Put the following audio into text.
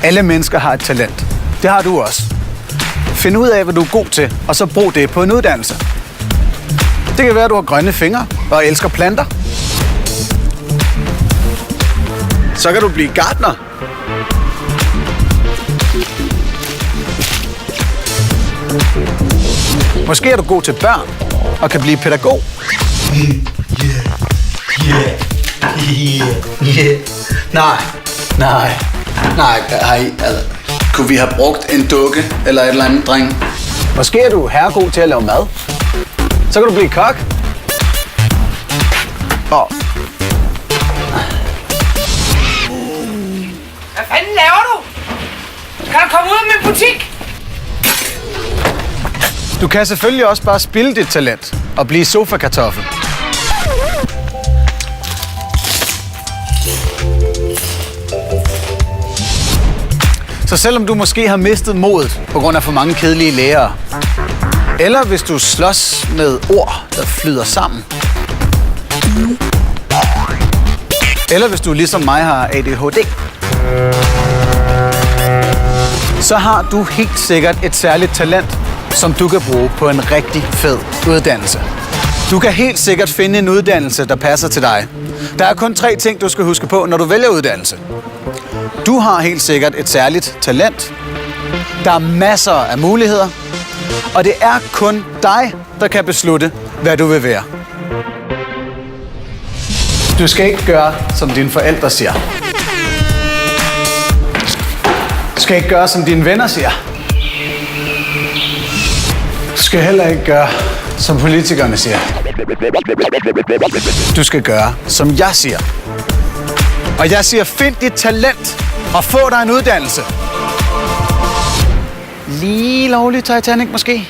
Alle mennesker har et talent. Det har du også. Find ud af, hvad du er god til, og så brug det på en uddannelse. Det kan være, at du har grønne fingre og elsker planter. Så kan du blive gartner. Måske er du god til børn og kan blive pædagog. Nej. Altså, kunne vi have brugt en dukke eller et eller andet, dreng? Måske er du herregod til at lave mad. Så kan du blive kok. Og Hvad fanden laver du? Kan du komme ud af min butik? du kan selvfølgelig også bare spilde dit talent og blive sofakartoffel. Så selvom du måske har mistet modet på grund af for mange kedelige lærere, eller hvis du slås med ord, der flyder sammen, eller hvis du ligesom mig har ADHD, så har du helt sikkert et særligt talent, som du kan bruge på en rigtig fed uddannelse. Du kan helt sikkert finde en uddannelse, der passer til dig. Der er kun 3 ting, du skal huske på, når du vælger uddannelse. Du har helt sikkert et særligt talent. Der er masser af muligheder. Og det er kun dig, der kan beslutte, hvad du vil være. Du skal ikke gøre, som dine forældre siger. Du skal ikke gøre, som dine venner siger. Du skal heller ikke gøre, som politikerne siger. Du skal gøre, som jeg siger. Og jeg siger, find dit talent og få dig en uddannelse. Lige lovlig Titanic måske.